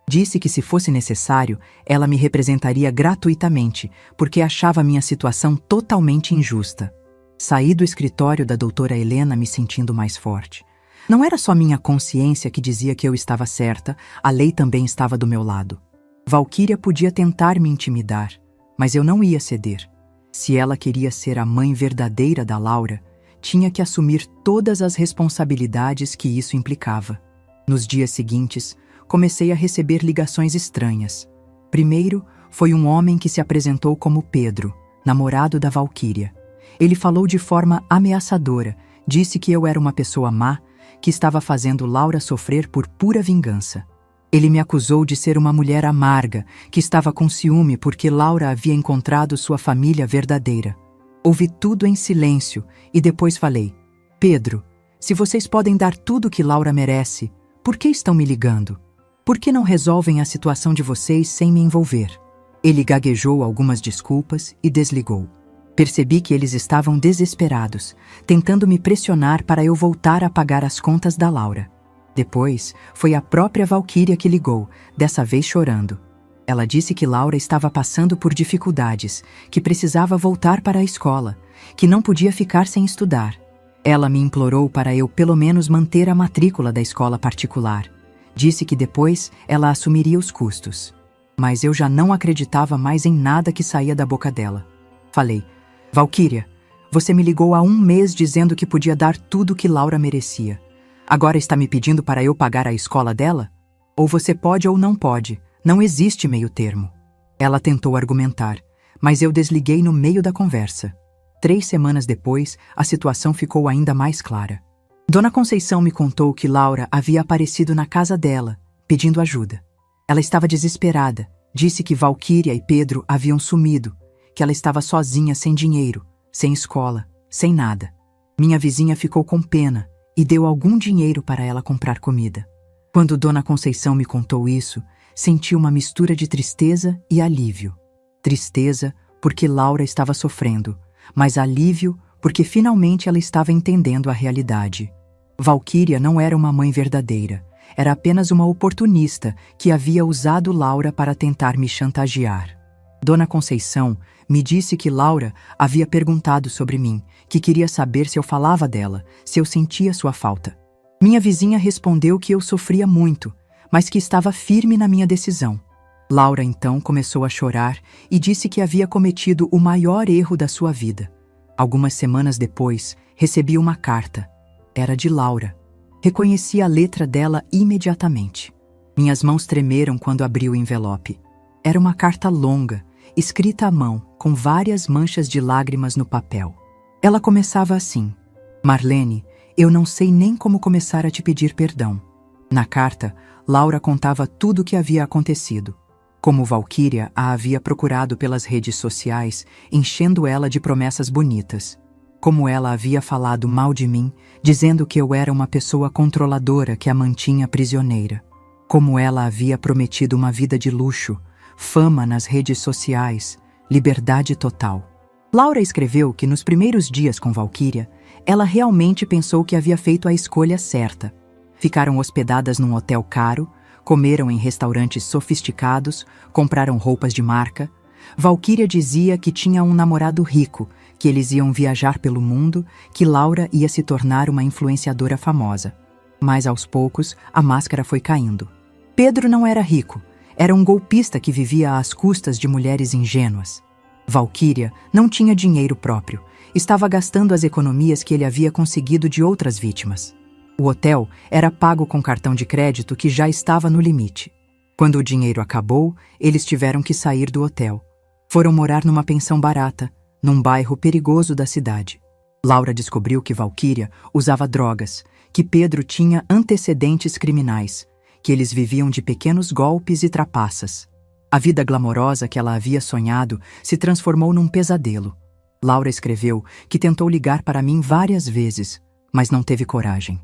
Disse que se fosse necessário, ela me representaria gratuitamente, porque achava minha situação totalmente injusta. Saí do escritório da doutora Helena me sentindo mais forte. Não era só minha consciência que dizia que eu estava certa, a lei também estava do meu lado. Valquíria podia tentar me intimidar, mas eu não ia ceder. Se ela queria ser a mãe verdadeira da Laura, tinha que assumir todas as responsabilidades que isso implicava. Nos dias seguintes, comecei a receber ligações estranhas. Primeiro, foi um homem que se apresentou como Pedro, namorado da Valquíria. Ele falou de forma ameaçadora, disse que eu era uma pessoa má, que estava fazendo Laura sofrer por pura vingança. Ele me acusou de ser uma mulher amarga, que estava com ciúme porque Laura havia encontrado sua família verdadeira. Ouvi tudo em silêncio e depois falei: Pedro, se vocês podem dar tudo que Laura merece, por que estão me ligando? Por que não resolvem a situação de vocês sem me envolver? Ele gaguejou algumas desculpas e desligou. Percebi que eles estavam desesperados, tentando me pressionar para eu voltar a pagar as contas da Laura. Depois, foi a própria Valquíria que ligou, dessa vez chorando. Ela disse que Laura estava passando por dificuldades, que precisava voltar para a escola, que não podia ficar sem estudar. Ela me implorou para eu pelo menos manter a matrícula da escola particular. Disse que depois ela assumiria os custos. Mas eu já não acreditava mais em nada que saía da boca dela. Falei: Valquíria, você me ligou há 1 mês dizendo que podia dar tudo que Laura merecia. Agora está me pedindo para eu pagar a escola dela? Ou você pode ou não pode. Não existe meio termo. Ela tentou argumentar, mas eu desliguei no meio da conversa. 3 semanas depois, a situação ficou ainda mais clara. Dona Conceição me contou que Laura havia aparecido na casa dela, pedindo ajuda. Ela estava desesperada, disse que Valquíria e Pedro haviam sumido, que ela estava sozinha, sem dinheiro, sem escola, sem nada. Minha vizinha ficou com pena e deu algum dinheiro para ela comprar comida. Quando Dona Conceição me contou isso, senti uma mistura de tristeza e alívio. Tristeza porque Laura estava sofrendo, mas alívio porque finalmente ela estava entendendo a realidade. Valquíria não era uma mãe verdadeira, era apenas uma oportunista que havia usado Laura para tentar me chantagear. Dona Conceição me disse que Laura havia perguntado sobre mim, que queria saber se eu falava dela, se eu sentia sua falta. Minha vizinha respondeu que eu sofria muito, mas que estava firme na minha decisão. Laura então começou a chorar e disse que havia cometido o maior erro da sua vida. Algumas semanas depois, recebi uma carta. Era de Laura. Reconheci a letra dela imediatamente. Minhas mãos tremeram quando abri o envelope. Era uma carta longa, escrita à mão, com várias manchas de lágrimas no papel. Ela começava assim: Marlene, eu não sei nem como começar a te pedir perdão. Na carta, Laura contava tudo o que havia acontecido. Como Valquíria a havia procurado pelas redes sociais, enchendo ela de promessas bonitas. Como ela havia falado mal de mim, dizendo que eu era uma pessoa controladora que a mantinha prisioneira. Como ela havia prometido uma vida de luxo, fama nas redes sociais, liberdade total. Laura escreveu que nos primeiros dias com Valquíria, ela realmente pensou que havia feito a escolha certa. Ficaram hospedadas num hotel caro, comeram em restaurantes sofisticados, compraram roupas de marca. Valquíria dizia que tinha um namorado rico, que eles iam viajar pelo mundo, que Laura ia se tornar uma influenciadora famosa. Mas aos poucos, a máscara foi caindo. Pedro não era rico, era um golpista que vivia às custas de mulheres ingênuas. Valquíria não tinha dinheiro próprio, estava gastando as economias que ele havia conseguido de outras vítimas. O hotel era pago com cartão de crédito que já estava no limite. Quando o dinheiro acabou, eles tiveram que sair do hotel. Foram morar numa pensão barata, num bairro perigoso da cidade. Laura descobriu que Valquíria usava drogas, que Pedro tinha antecedentes criminais, que eles viviam de pequenos golpes e trapaças. A vida glamourosa que ela havia sonhado se transformou num pesadelo. Laura escreveu que tentou ligar para mim várias vezes, mas não teve coragem.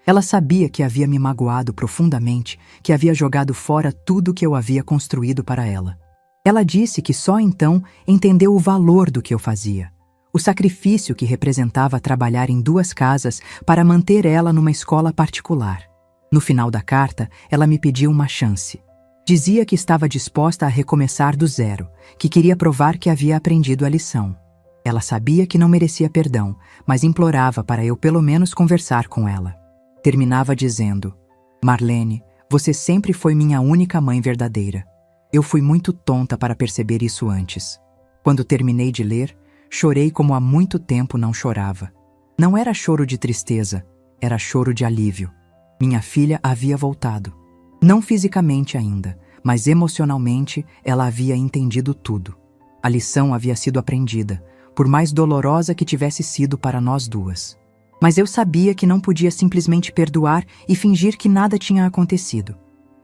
Ela sabia que havia me magoado profundamente, que havia jogado fora tudo que eu havia construído para ela. Ela disse que só então entendeu o valor do que eu fazia, o sacrifício que representava trabalhar em 2 casas para manter ela numa escola particular. No final da carta, ela me pediu uma chance. Dizia que estava disposta a recomeçar do zero, que queria provar que havia aprendido a lição. Ela sabia que não merecia perdão, mas implorava para eu pelo menos conversar com ela. Terminava dizendo: Marlene, você sempre foi minha única mãe verdadeira. Eu fui muito tonta para perceber isso antes. Quando terminei de ler, chorei como há muito tempo não chorava. Não era choro de tristeza, era choro de alívio. Minha filha havia voltado. Não fisicamente ainda, mas emocionalmente ela havia entendido tudo. A lição havia sido aprendida, por mais dolorosa que tivesse sido para nós duas. Mas eu sabia que não podia simplesmente perdoar e fingir que nada tinha acontecido.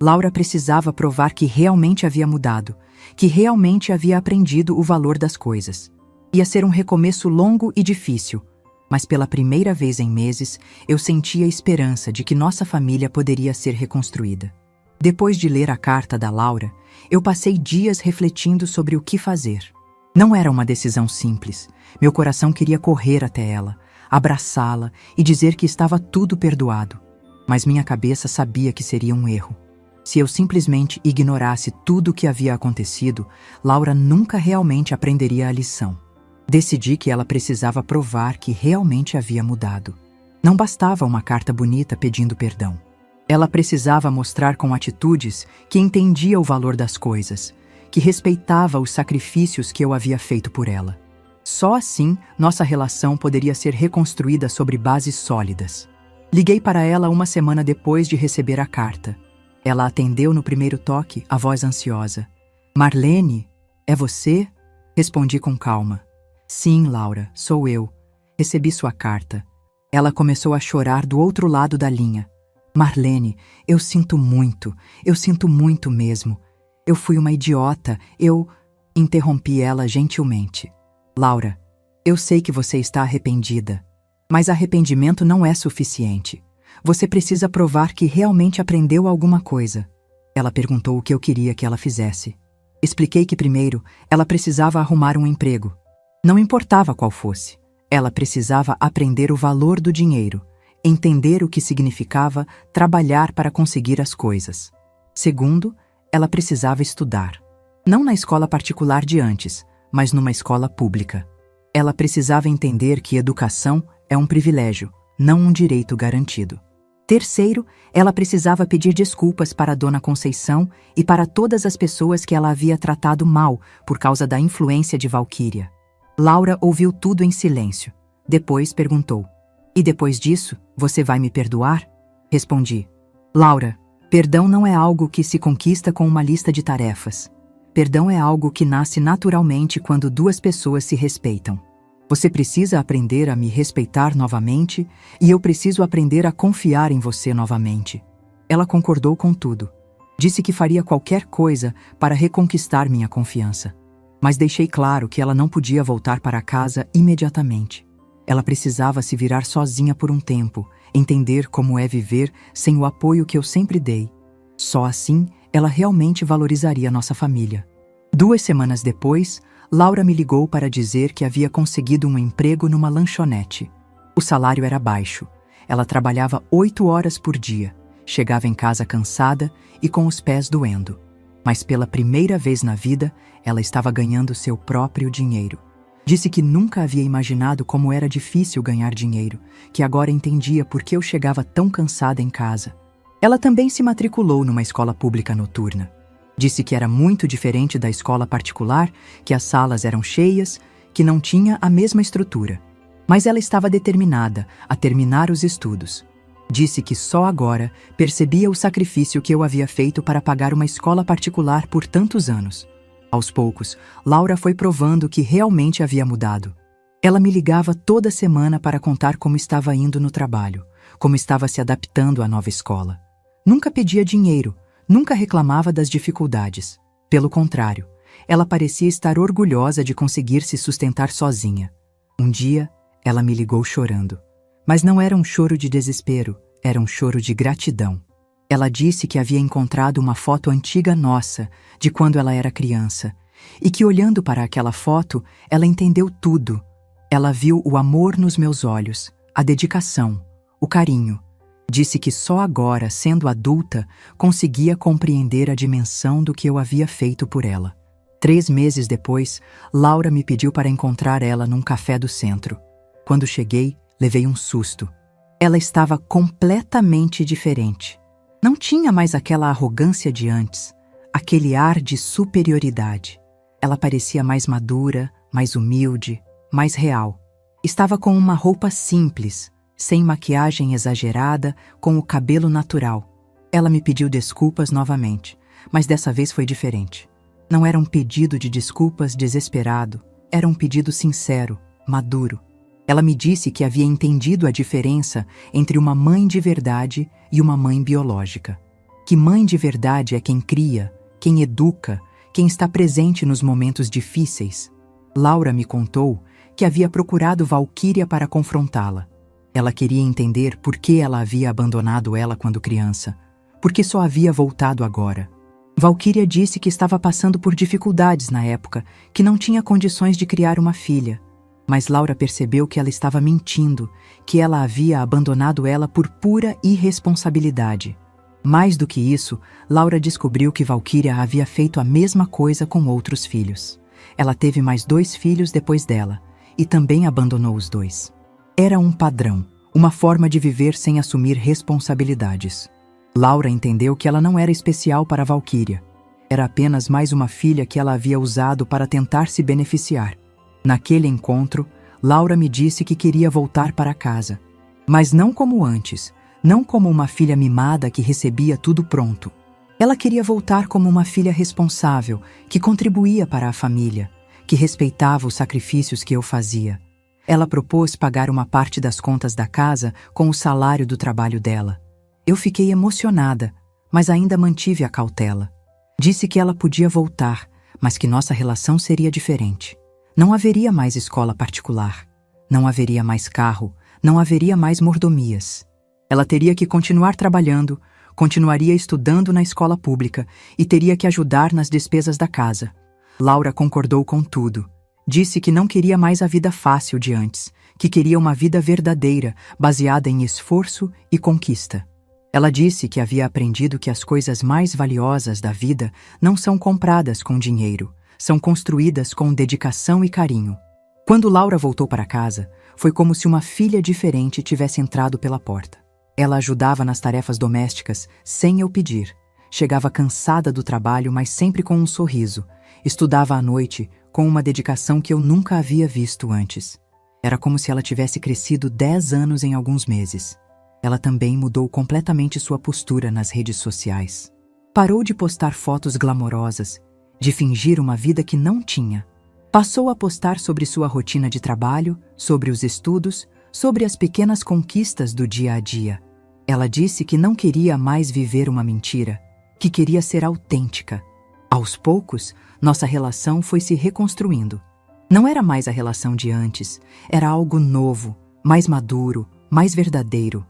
Laura precisava provar que realmente havia mudado, que realmente havia aprendido o valor das coisas. Ia ser um recomeço longo e difícil, mas pela primeira vez em meses, eu sentia a esperança de que nossa família poderia ser reconstruída. Depois de ler a carta da Laura, eu passei dias refletindo sobre o que fazer. Não era uma decisão simples. Meu coração queria correr até ela, abraçá-la e dizer que estava tudo perdoado. Mas minha cabeça sabia que seria um erro. Se eu simplesmente ignorasse tudo o que havia acontecido, Laura nunca realmente aprenderia a lição. Decidi que ela precisava provar que realmente havia mudado. Não bastava uma carta bonita pedindo perdão. Ela precisava mostrar com atitudes que entendia o valor das coisas, que respeitava os sacrifícios que eu havia feito por ela. Só assim, nossa relação poderia ser reconstruída sobre bases sólidas. Liguei para ela uma semana depois de receber a carta. Ela atendeu no primeiro toque, a voz ansiosa. Marlene, é você? Respondi com calma. Sim, Laura, sou eu. Recebi sua carta. Ela começou a chorar do outro lado da linha. Marlene, eu sinto muito mesmo. Eu fui uma idiota, Interrompi ela gentilmente. Laura, eu sei que você está arrependida, mas arrependimento não é suficiente. Você precisa provar que realmente aprendeu alguma coisa. Ela perguntou o que eu queria que ela fizesse. Expliquei que primeiro ela precisava arrumar um emprego. Não importava qual fosse. Ela precisava aprender o valor do dinheiro, entender o que significava trabalhar para conseguir as coisas. Segundo, ela precisava estudar. Não na escola particular de antes, mas numa escola pública. Ela precisava entender que educação é um privilégio, não um direito garantido. Terceiro, ela precisava pedir desculpas para a Dona Conceição e para todas as pessoas que ela havia tratado mal por causa da influência de Valquíria. Laura ouviu tudo em silêncio. Depois perguntou: E depois disso, você vai me perdoar? Respondi: Laura, perdão não é algo que se conquista com uma lista de tarefas. Perdão é algo que nasce naturalmente quando duas pessoas se respeitam. Você precisa aprender a me respeitar novamente e eu preciso aprender a confiar em você novamente. Ela concordou com tudo. Disse que faria qualquer coisa para reconquistar minha confiança. Mas deixei claro que ela não podia voltar para casa imediatamente. Ela precisava se virar sozinha por um tempo, entender como é viver sem o apoio que eu sempre dei. Só assim, ela realmente valorizaria nossa família. 2 semanas depois, Laura me ligou para dizer que havia conseguido um emprego numa lanchonete. O salário era baixo. Ela trabalhava 8 horas por dia, chegava em casa cansada e com os pés doendo. Mas pela primeira vez na vida, ela estava ganhando seu próprio dinheiro. Disse que nunca havia imaginado como era difícil ganhar dinheiro, que agora entendia por que eu chegava tão cansada em casa. Ela também se matriculou numa escola pública noturna. Disse que era muito diferente da escola particular, que as salas eram cheias, que não tinha a mesma estrutura. Mas ela estava determinada a terminar os estudos. Disse que só agora percebia o sacrifício que eu havia feito para pagar uma escola particular por tantos anos. Aos poucos, Laura foi provando que realmente havia mudado. Ela me ligava toda semana para contar como estava indo no trabalho, como estava se adaptando à nova escola. Nunca pedia dinheiro, nunca reclamava das dificuldades. Pelo contrário, ela parecia estar orgulhosa de conseguir se sustentar sozinha. Um dia, ela me ligou chorando. Mas não era um choro de desespero, era um choro de gratidão. Ela disse que havia encontrado uma foto antiga nossa, de quando ela era criança, e que olhando para aquela foto, ela entendeu tudo. Ela viu o amor nos meus olhos, a dedicação, o carinho. Disse que só agora, sendo adulta, conseguia compreender a dimensão do que eu havia feito por ela. 3 meses depois, Laura me pediu para encontrar ela num café do centro. Quando cheguei, levei um susto. Ela estava completamente diferente. Não tinha mais aquela arrogância de antes, aquele ar de superioridade. Ela parecia mais madura, mais humilde, mais real. Estava com uma roupa simples, sem maquiagem exagerada, com o cabelo natural. Ela me pediu desculpas novamente, mas dessa vez foi diferente. Não era um pedido de desculpas desesperado, era um pedido sincero, maduro. Ela me disse que havia entendido a diferença entre uma mãe de verdade e uma mãe biológica. Que mãe de verdade é quem cria, quem educa, quem está presente nos momentos difíceis. Laura me contou que havia procurado Valquíria para confrontá-la. Ela queria entender por que ela havia abandonado ela quando criança, porque só havia voltado agora. Valquíria disse que estava passando por dificuldades na época, que não tinha condições de criar uma filha. Mas Laura percebeu que ela estava mentindo, que ela havia abandonado ela por pura irresponsabilidade. Mais do que isso, Laura descobriu que Valquíria havia feito a mesma coisa com outros filhos. Ela teve mais 2 filhos depois dela, e também abandonou os 2. Era um padrão, uma forma de viver sem assumir responsabilidades. Laura entendeu que ela não era especial para Valquíria. Era apenas mais uma filha que ela havia usado para tentar se beneficiar. Naquele encontro, Laura me disse que queria voltar para casa. Mas não como antes, não como uma filha mimada que recebia tudo pronto. Ela queria voltar como uma filha responsável, que contribuía para a família, que respeitava os sacrifícios que eu fazia. Ela propôs pagar uma parte das contas da casa com o salário do trabalho dela. Eu fiquei emocionada, mas ainda mantive a cautela. Disse que ela podia voltar, mas que nossa relação seria diferente. Não haveria mais escola particular, não haveria mais carro, não haveria mais mordomias. Ela teria que continuar trabalhando, continuaria estudando na escola pública e teria que ajudar nas despesas da casa. Laura concordou com tudo. Disse que não queria mais a vida fácil de antes, que queria uma vida verdadeira, baseada em esforço e conquista. Ela disse que havia aprendido que as coisas mais valiosas da vida não são compradas com dinheiro, são construídas com dedicação e carinho. Quando Laura voltou para casa, foi como se uma filha diferente tivesse entrado pela porta. Ela ajudava nas tarefas domésticas sem eu pedir. Chegava cansada do trabalho, mas sempre com um sorriso. Estudava à noite com uma dedicação que eu nunca havia visto antes. Era como se ela tivesse crescido 10 anos em alguns meses. Ela também mudou completamente sua postura nas redes sociais. Parou de postar fotos glamorosas, de fingir uma vida que não tinha. Passou a postar sobre sua rotina de trabalho, sobre os estudos, sobre as pequenas conquistas do dia a dia. Ela disse que não queria mais viver uma mentira, que queria ser autêntica. Aos poucos, nossa relação foi se reconstruindo. Não era mais a relação de antes, era algo novo, mais maduro, mais verdadeiro.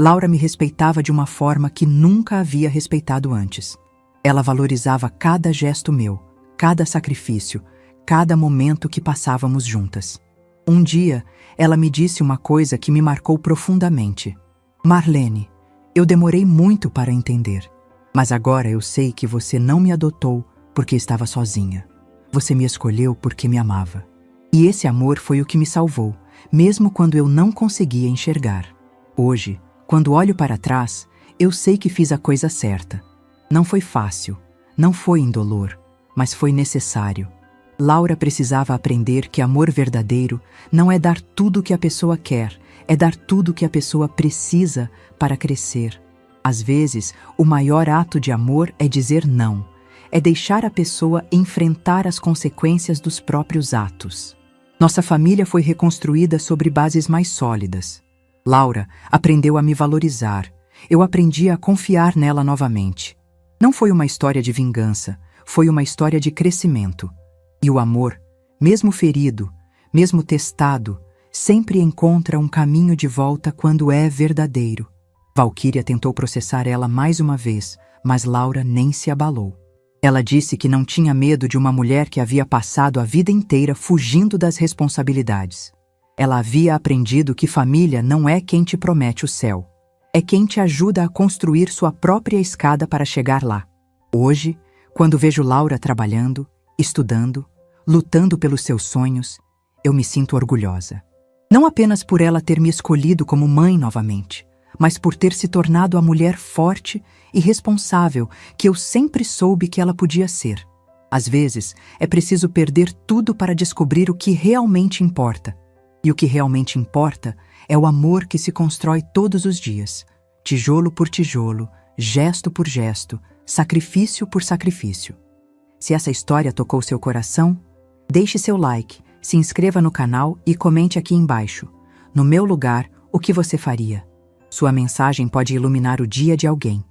Laura me respeitava de uma forma que nunca havia respeitado antes. Ela valorizava cada gesto meu, cada sacrifício, cada momento que passávamos juntas. Um dia, ela me disse uma coisa que me marcou profundamente. Marlene, eu demorei muito para entender, mas agora eu sei que você não me adotou porque estava sozinha. Você me escolheu porque me amava. E esse amor foi o que me salvou, mesmo quando eu não conseguia enxergar. Hoje, quando olho para trás, eu sei que fiz a coisa certa. Não foi fácil, não foi indolor, mas foi necessário. Laura precisava aprender que amor verdadeiro não é dar tudo o que a pessoa quer, é dar tudo o que a pessoa precisa para crescer. Às vezes, o maior ato de amor é dizer não, é deixar a pessoa enfrentar as consequências dos próprios atos. Nossa família foi reconstruída sobre bases mais sólidas. Laura aprendeu a me valorizar. Eu aprendi a confiar nela novamente. Não foi uma história de vingança, foi uma história de crescimento. E o amor, mesmo ferido, mesmo testado, sempre encontra um caminho de volta quando é verdadeiro. Valquíria tentou processar ela mais uma vez, mas Laura nem se abalou. Ela disse que não tinha medo de uma mulher que havia passado a vida inteira fugindo das responsabilidades. Ela havia aprendido que família não é quem te promete o céu. É quem te ajuda a construir sua própria escada para chegar lá. Hoje, quando vejo Laura trabalhando, estudando, lutando pelos seus sonhos, eu me sinto orgulhosa. Não apenas por ela ter me escolhido como mãe novamente, mas por ter se tornado a mulher forte e responsável que eu sempre soube que ela podia ser. Às vezes, é preciso perder tudo para descobrir o que realmente importa. E o que realmente importa é o amor que se constrói todos os dias, tijolo por tijolo, gesto por gesto, sacrifício por sacrifício. Se essa história tocou seu coração, deixe seu like, se inscreva no canal e comente aqui embaixo. No meu lugar, o que você faria? Sua mensagem pode iluminar o dia de alguém.